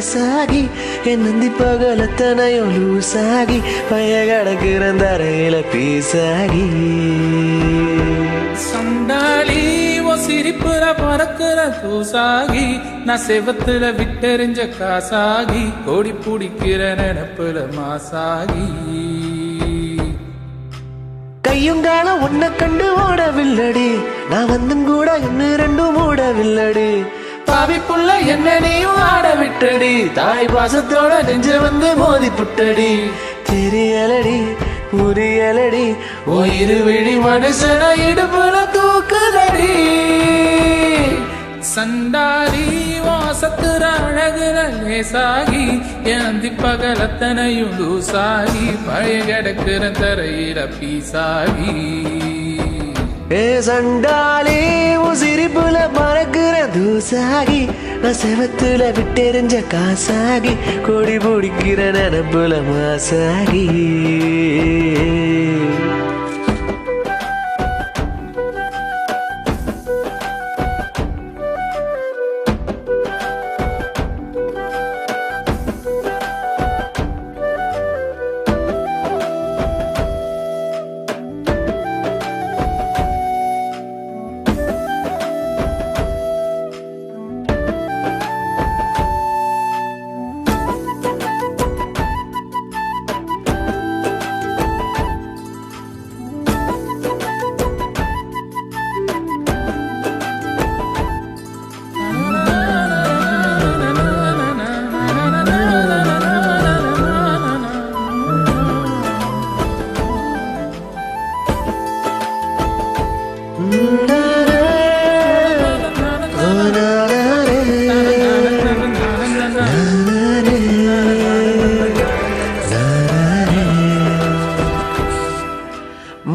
லேசாகி என் நந்தி பகலத்தனையும் லூசாகி பைய கிடக்குற தரையில பீசாகி சண்டாளி ஓ சிரிப்புல பறக்குற தூசாகி நான் செவத்துல விட்டெறிஞ்ச காசாகி கோடி பிடிக்கிற நினப்புல மாசாகி கையுங்கால உன்னை கண்டு ஓடவில்லடி நான் வந்தும் கூட இன்னும் ரெண்டும் ஓடவில்லடி பாவி புள்ள என்ன நீயும் ஆட விட்டடி தாய் பாசத்தோட நெஞ்ச வந்து மோதி புட்டடி தெரியலடி புரியலடி உயிர் விழி மனுஷன இடுப்புல தூக்குதடி சண்டாரி வாசத்துற அழகுற லேசாகி ஏந்தி பகலத்தனையும் லூசாகி பழைய கிடக்குற தரையில பீசாகி ஏ சண்டாளி உன் சிரிப்புல மறக்குற தூசாகி நான் செவத்துல விட்டெறிஞ்ச காசாகி கொடி பிடிக்கிற நினப்புல மாசாகி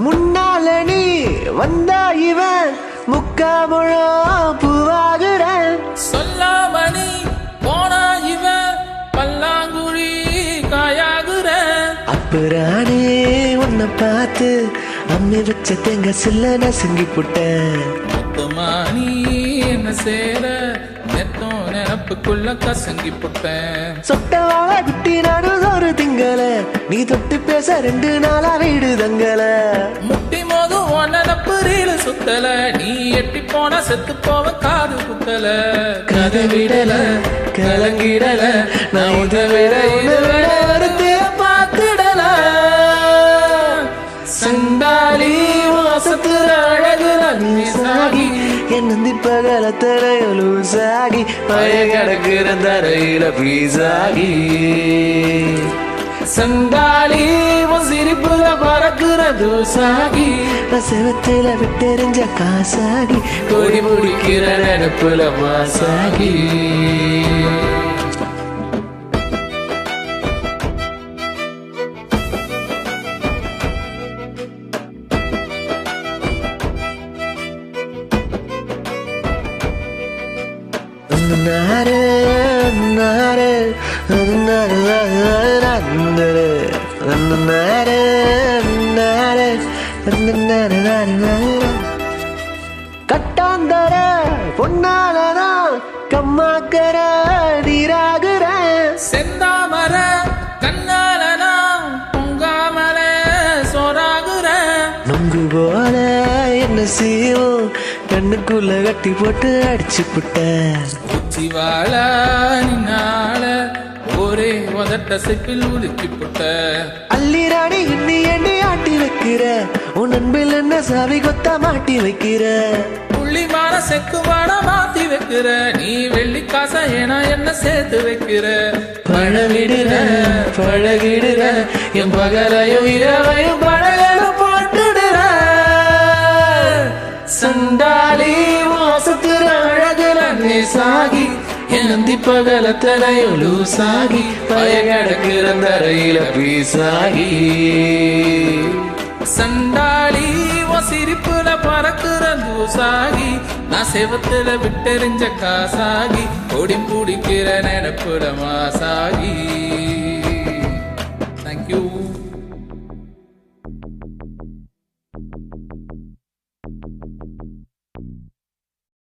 முன்னால நீ வந்தா இவன் முக்காமுழம் பூவாகுற சொல்லாமணி போனா இவன் பல்லாங்குழி காயாகுற அப்புறானே உன்னை பார்த்து அம்மி வச்ச தேங்க சில்ல நசுங்கி புட்டேன் மொத்தமானி என்ன சேர நெத்தம் நினப்புக்குள்ள கசங்கி புட்டேன் சொட்டவாழ குட்டி நானும் ஒரு திங்கள நீ தொட்டு பேச 2 நாளா வீடு தங்கல முட்டி மோதும் நினப்பு ரீல சுத்தல நீ எட்டி போன செத்து போவ காது குத்தல கதை விடல கலங்கிடல நான் உதவிட பார்த்துடல சண்டாளி வாசத்துற அழகுல சாகி என் நந்தி பகலத்தனையும் லூசாகி பய கிடக்குற தரையில பீசாகி சண்டாளி உன் சிரிப்புல பறக்குற தூசாகி நான் செவத்துல விட்டெறிஞ்ச காசாகி கோடி முடிக்கிற நினப்புல மாசாகி நாரே நாரே கட்டாந்தர பொன்னாலனா கம்மாக்கர நீராகுற செந்தாமர கண்ணாலனா பொங்காமல சோறாகுற நொங்கு போல என்ன செய்யும் கண்ணுக்குள்ள கட்டி போட்டு அடிச்சு புட்ட உச்சிவாள நின்னால ஒரே உதட்ட சிப்பில் உலுக்கி புட்ட அள்ளிராணி இன்னி எண்ணி ஆட்டி வைக்கிற உன் அன்பில் என்ன சாவி கொத்தா மாட்டி வைக்கிற புள்ளிமான செக்குமான மாத்தி வைக்கிற நீ வெள்ளி காச ஏனா என்ன சேர்த்து வைக்கிற பழவிடுற பழகிடுற என் பகலையும் இரவையும் பழகல போட்டுடுற சண்டாளி வாசத்துற அழகுல நேசாகி என் நந்தி பகலத்தனையும் லூசாகி பய கிடக்குற தரையில பீசாகி சண்டாளி உன் சிரிப்புல பறக்குற தூசாகி நான் செவத்துல விட்டெறிஞ்ச காசாகி கொடி பிடிக்கிற நினப்புல மாசாகி. Thank you.